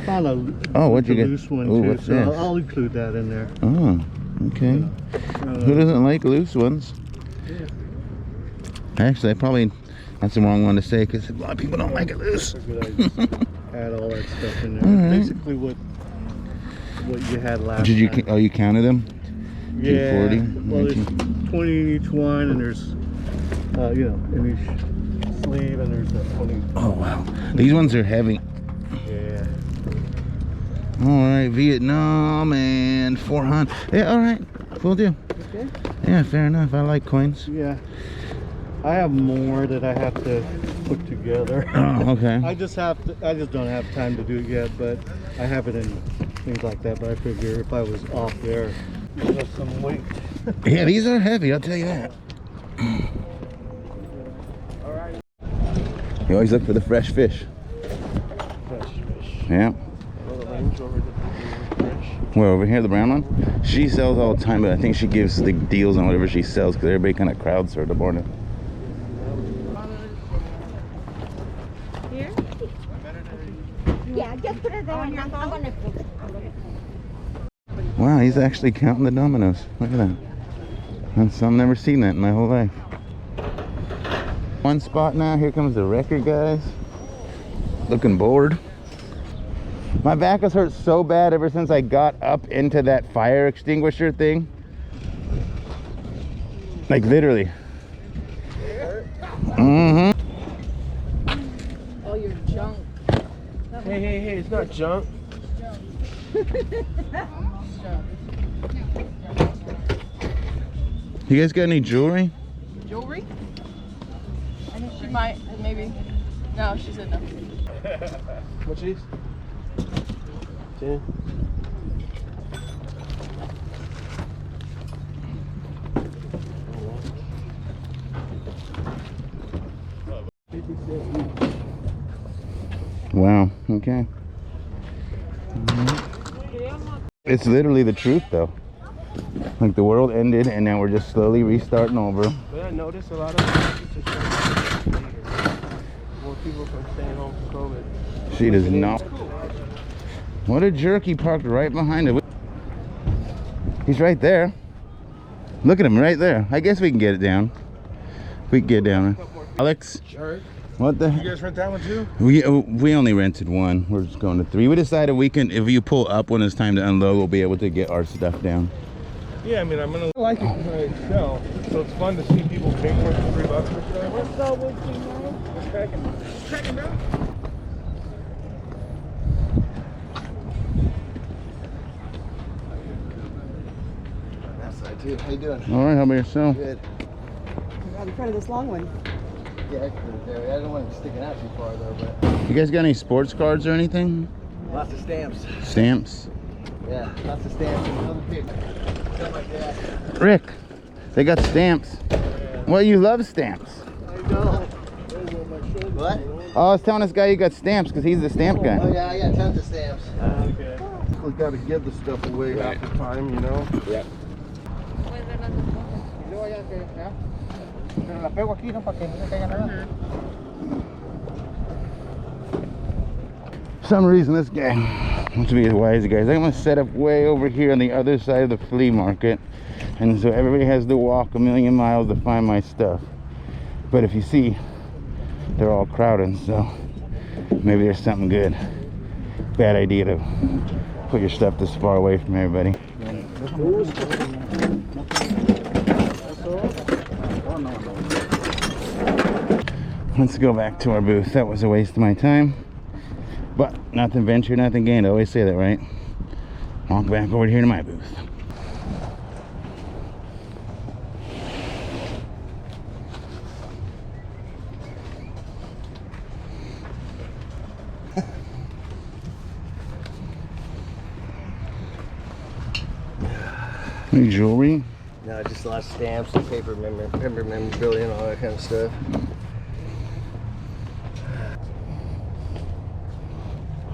found a what'd you get? loose one Ooh, too, what's so this? I'll include that in there. Oh, okay. Who doesn't like loose ones? Yeah. Actually, that's the wrong one to say because a lot of people don't like it loose. Good idea. Add all that stuff in there. All right. Basically what you had last Did you? time. Oh, you counted them? Yeah. 240. Well, there's 20 in each one, and there's you know, in each sleeve, and there's a 20. Oh wow, these ones are heavy. Yeah. All right, Vietnam and 400. Yeah, all right, we'll do. Okay. Yeah, fair enough. I like coins. Yeah. I have more that I have to put together. Oh, okay. I just don't have time to do it yet, but I have it in things like that. But I figure if I was off there, there's some weight. Yeah, these are heavy, I'll tell you that. All right. You always look for the fresh fish. Fresh fish. Yeah. Where, over here, the brown one? She sells all the time, but I think she gives the deals on whatever she sells because everybody kind of crowds her in the morning. Here? Yeah, just put it there. I'm gonna put it. Wow, he's actually counting the dominoes. Look at that. I've never seen that in my whole life. One spot now. Here comes the record guys. Looking bored. My back has hurt so bad ever since I got up into that fire extinguisher thing. Like literally. Mm-hmm. Oh, your junk. Hey, it's not junk. You guys got any jewelry? Jewelry? I think she might, maybe. No, she said no. What's these? 10. Wow, okay. It's literally the truth though. Like the world ended and now we're just slowly restarting over. But I noticed a lot of more people from staying home from COVID. She does not. What a jerk, he parked right behind it. He's right there. Look at him right there. I guess we can get it down. We can get it down. Alex? What the? You guys rent that one too? We only rented one. We're just going to 3. We decided we can, if you pull up when it's time to unload, we'll be able to get our stuff down. Yeah, I mean, I'm gonna like it when I sell, so it's fun to see people pay more than $3 for stuff. What's up with you, man? It's cracking down. That side too. How you doing? All right, how about yourself? Good. I'll be part of this long one. Yeah, I don't want it sticking out too far though, but You guys got any sports cards or anything? lots of stamps. Stamps? Yeah, lots of stamps and other people. Stuff like that. Rick, they got stamps. Well, you love stamps. I know. What? Oh, I was telling this guy you got stamps because he's the stamp guy. Oh yeah, I got tons of stamps. Okay. We gotta give the stuff away half the time, you know? Yeah. For some reason, this guy wants to be as wise, guys. I'm gonna set up way over here on the other side of the flea market, and so everybody has to walk a million miles to find my stuff. But if you see, they're all crowded, so maybe there's something good. Bad idea to put your stuff this far away from everybody. Let's go back to our booth. That was a waste of my time, but nothing ventured, nothing gained. I always say that, right? Walk back over here to my booth. Any jewelry? No, just a lot of stamps and paper memorabilia and all that kind of stuff.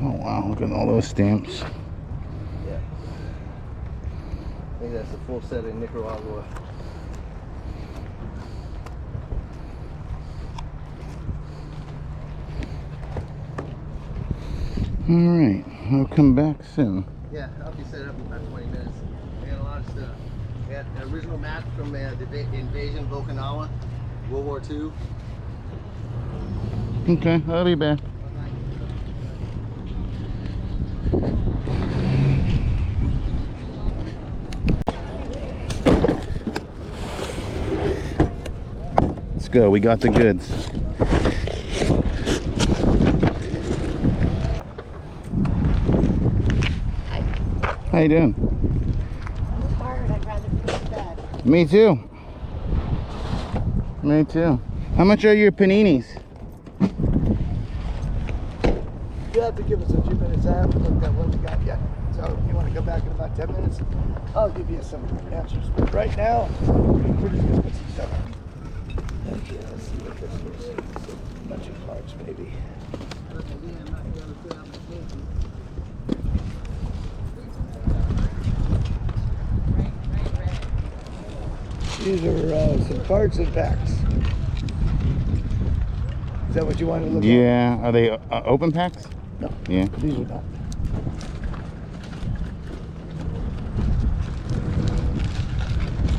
Oh wow, look at all those stamps. Yeah. I think that's a full set in Nicaragua. All right. I'll come back soon. Yeah, I'll be set up in about 20 minutes. We got a lot of stuff. We got the original map from the invasion of Okinawa, World War II. Okay, I'll be back. Let's go, we got the goods. How you doing? I'm tired. I'd rather be in bed. Me too. Me too. How much are your paninis? You have to give us a few minutes. I haven't looked at what we got yet. So you want to come back in about 10 minutes? I'll give you some answers. But right now, we're just going to put some stuff on. Okay, let's see what this is. A bunch of cards, maybe. These are some cards and packs. Is that what you want to look at? Yeah, are they open packs? No. Yeah. These are not.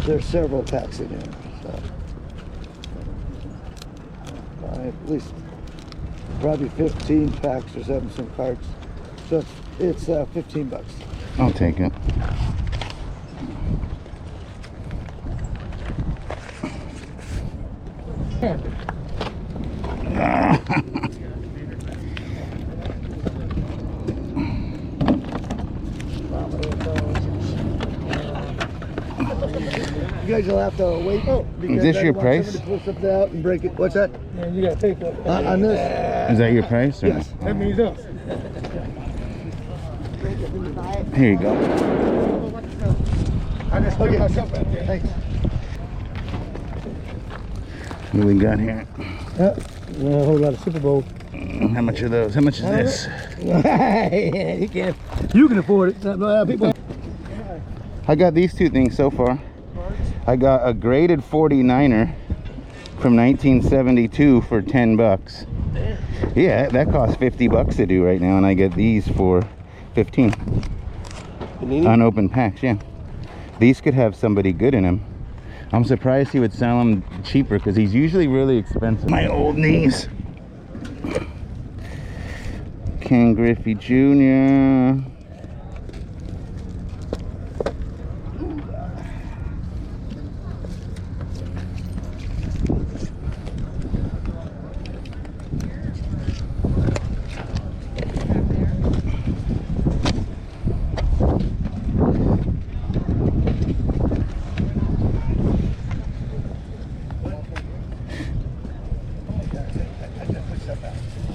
There's several packs in here. So. At least probably 15 packs or some cards. So it's 15 bucks. I'll take it. You guys will have to wait. Is this your price? To pull something out and break it. What's that? Yeah, you gotta take that. On this? Is that your price? Or? Yes. That means us. Here you go. I just put myself out there. Thanks. What do we got here? A whole lot of Super Bowl. How much are those? How much is this? You can afford it. People. I got these two things so far. I got a graded 49er from 1972 for 10 bucks. Yeah, that costs 50 bucks to do right now, and I get these for 15. Unopened packs, yeah. These could have somebody good in them. I'm surprised he would sell them cheaper because he's usually really expensive. My old knees. Ken Griffey Jr.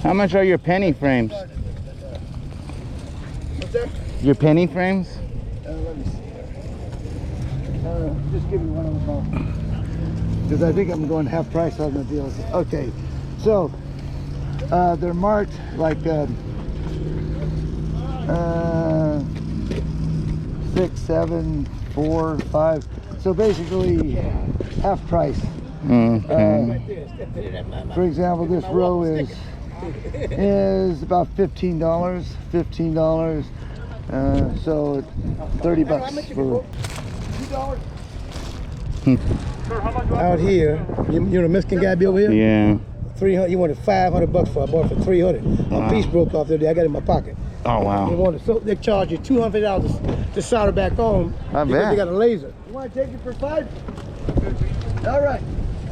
How much are your penny frames? What's that? Your penny frames? Let me see here. Just give me one of them. Because I think I'm going half price on the deals. Okay, so they're marked like 6, 7, 4, 5. So basically half price. Okay. For example, this row is about $15. So 30 bucks for. Out here, you know the Mexican guy be over here? Yeah. 300. You wanted 500 bucks for. I bought it for 300. Wow. A piece broke off the other day. I got it in my pocket. Oh wow. They wanted, so they charge you $200 to solder back on I because bet. they got a laser. You want to take it for 5? All right.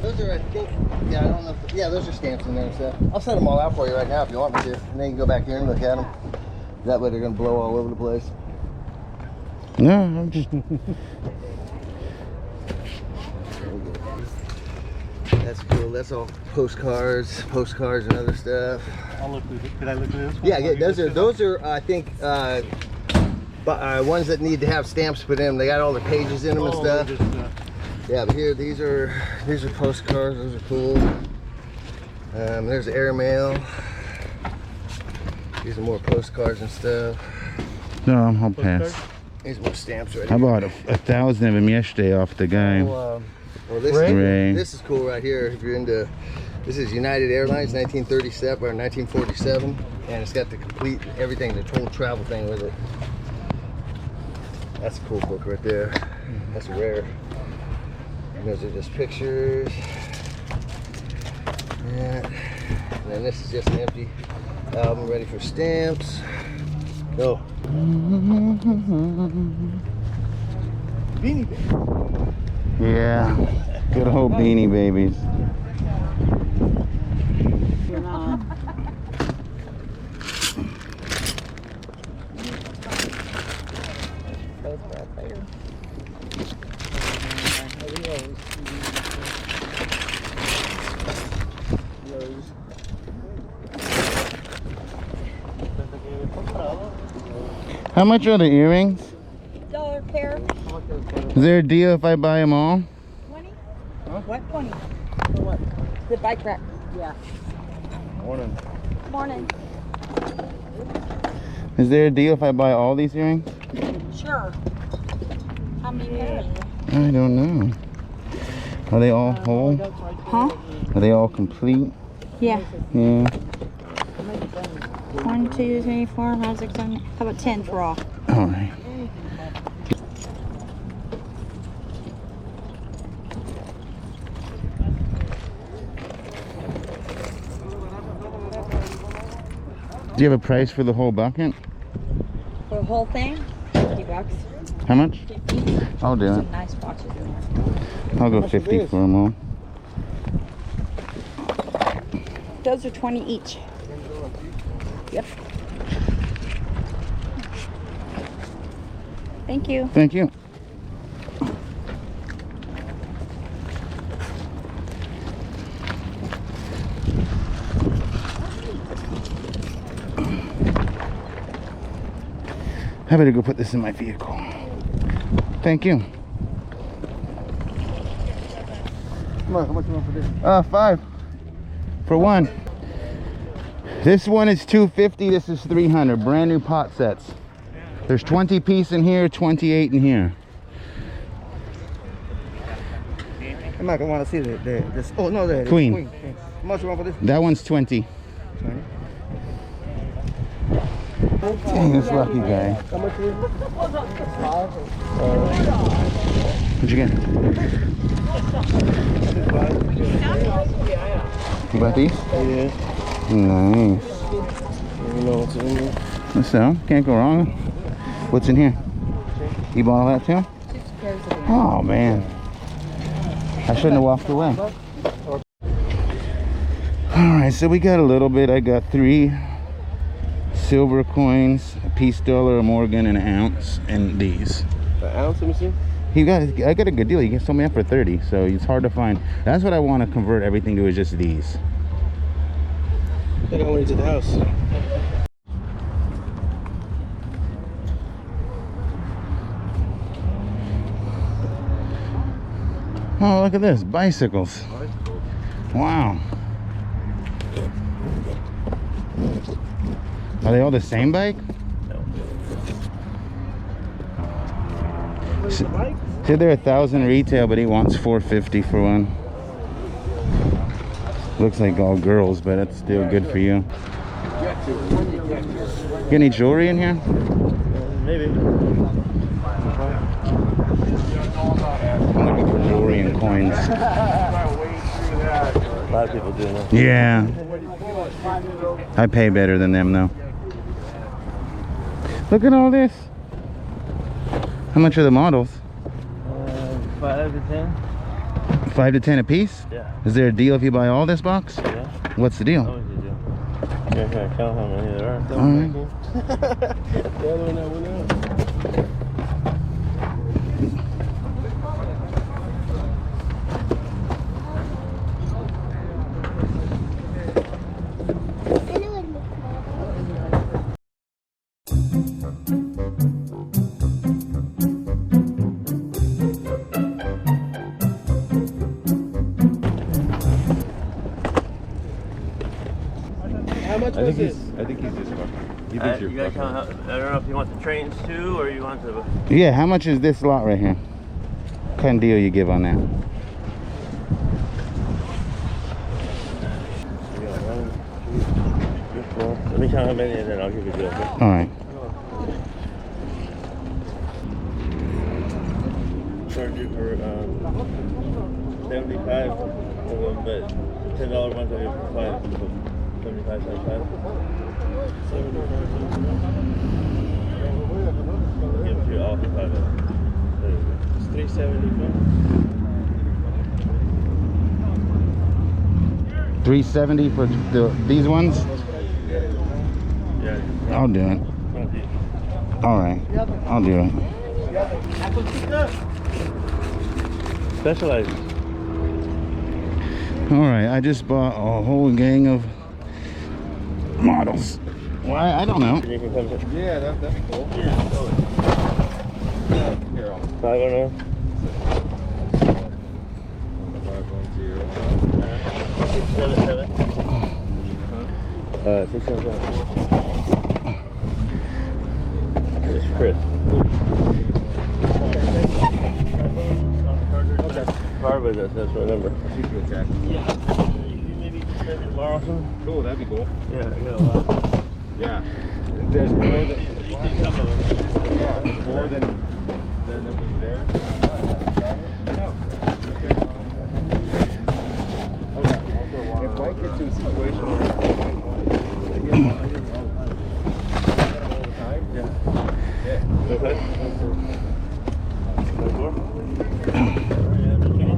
Those are, I think, yeah, I don't know. Yeah, those are stamps in there and stuff. I'll send them all out for you right now if you want me to. And then you can go back here and look at them. That way they're going to blow all over the place. No, I'm just. That's cool. That's all postcards and other stuff. I'll look through it. Could I look through this one? Yeah, those are I think ones that need to have stamps put in them. They got all the pages in them and stuff. Yeah, but here these are postcards. Those are cool. There's airmail. These are more postcards and stuff. No, I'll pass. These more stamps right I here. bought 1,000 of them yesterday off the guy. Oh, Well, this Ray. this is cool right here. If you're into, this is United Airlines 1937 or 1947, and it's got the complete everything, the total travel thing with it. That's a cool book right there. That's rare. And those are just pictures. Yeah. And then this is just an empty album ready for stamps. Go. Beanie Baby. Yeah, good old Beanie Babies. How much are the earrings? $1 pair. Is there a deal if I buy them all? 20? Huh? What 20? For what? The bike rack. Yeah. Morning. Morning. Is there a deal if I buy all these earrings? Sure. How many pairs? I don't know. Are they all whole? Huh? Are they all complete? Yeah. Yeah. 1, 2, 3, 4, 5, 6, 7. How about 10 for all? All right. Do you have a price for the whole bucket? For the whole thing? $50. How much? 50. I'll do it. Some nice watches in there. I'll go 50 for them all. Those are 20 each. Yep. Thank you. Thank you. I better go put this in my vehicle. Thank you. Come on, how much you want for this? 5 for one. This one is $250. This is $300. Brand new pot sets. There's 20 piece in here, 28 in here. I'm not gonna want to see this. Oh no, the Queen. How much you want for this? That one's 20. Dang, this lucky guy. How much is it? What'd you get? You bought these? Yeah. Nice. You know what's in here? So, can't go wrong. What's in here? You bought all that too? Oh man. I shouldn't have walked away. Alright, so we got a little bit. I got 3 silver coins, a piece dollar, a Morgan, and an ounce, and these. An ounce, let me see. I got a good deal. You sold me up for 30, so it's hard to find. That's what I want to convert everything to, is just these. I think I went to the house. Oh, look at this, bicycles. Wow. Are they all the same bike? Said they're 1,000 retail, but he wants 450 for one. Looks like all girls, but that's still good for you. Get any jewelry in here? Maybe. I'm looking for jewelry and coins. A lot of people do that. Yeah. I pay better than them though. Look at all this. How much are the models? 5 to 10. 5 to 10 a piece? Yeah. Is there a deal if you buy all this box? Yeah. What's the deal? Always you do. Yeah, I can't count how many there are. Alright. The other one that went out. How much was this? I think he's just fucking. He thinks You you're gotta fucking. count. I don't know if you want the trains too, or you want the. Yeah, how much is this lot right here? What kind of deal you give on that? me count how many and then I'll give you the deal. Okay? All right. Charge you for 75 of them, but $10 ones I'll give you for 5. So 75, 75. 75. Give you all for 5 of them. It's 375. 370 for these ones. Yeah. I'll do it. All right, I'll do it. Specializes. All right, I just bought a whole gang of models. Why? I don't know. You can come to Yeah, that'd be cool. Here, 509. 677. 677. It's Chris. Car with us, that's my number. I'll shoot you a text. Yeah. You maybe spend it tomorrow or something? Cool, that'd be cool. Yeah, I got a lot. Yeah. There's more than, You see some of them. yeah, more than was there. If Mike gets to a situation where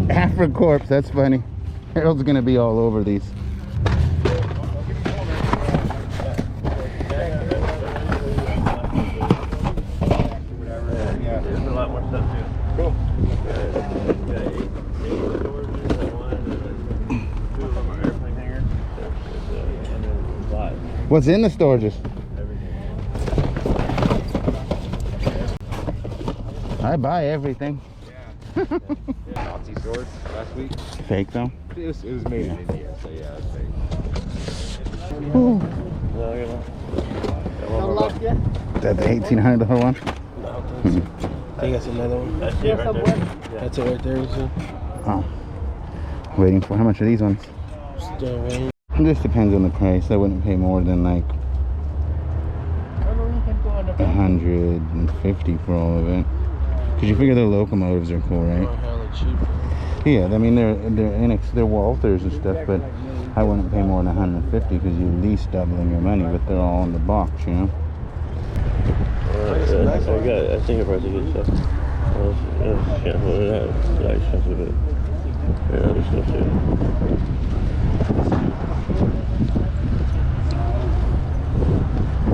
Afro Corpse, that's funny. Harold's gonna be all over these. There's a lot more stuff too. cool. What's in the storages? I buy everything. Nazi sword last week. Fake though. It was made in India, so yeah, it's fake. Ooh. Yeah. Is that the $1,800 one? I think that's another one. That's it right there. That's it right there, you see? Oh. Waiting for how much are these ones? Still waiting. This depends on the price. I wouldn't pay more than like 150 for all of it. Cause you figure their locomotives are cool, right? Hella cheap. Yeah, I mean they're Walthers and stuff, but I wouldn't pay more than 150 because you're at least doubling your money. But they're all in the box, you know. I think I probably good stuff. Yeah, well, that's expensive, but yeah, other stuff too.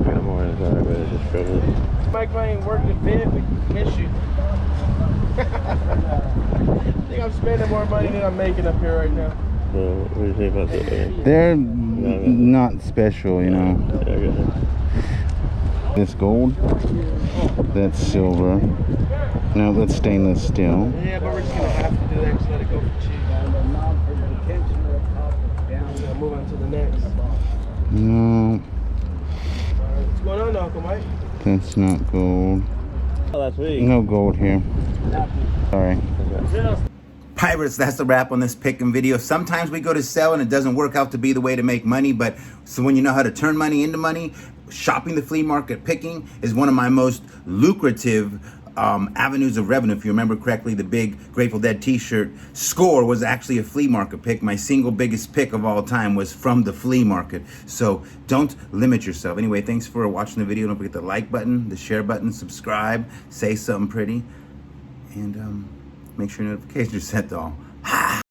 Got more in the car, but I just drove it. Mike, if I ain't working a bit, we miss you. I think I'm spending more money than I'm making up here right now. So, what do you think about that? They're not special, you know. Yeah, I got it. This gold, that's silver. No, that's stainless steel. Yeah, but we're just gonna have to do that. Just let it go for cheap. Yeah, move on to the next. No, What's going on, Uncle Mike? that's not gold. Last week. No gold here. Sorry. Pirates, that's a wrap on this pick and video. Sometimes we go to sell and it doesn't work out to be the way to make money, but so when you know how to turn money into money, shopping the flea market, picking is one of my most lucrative avenues of revenue. If you remember correctly, the big Grateful Dead t-shirt score was actually a flea market pick. My single biggest pick of all time was from the flea market. So don't limit yourself. Anyway, thanks for watching the video. Don't forget the like button, the share button, subscribe, say something pretty, and make sure your notifications are set to all.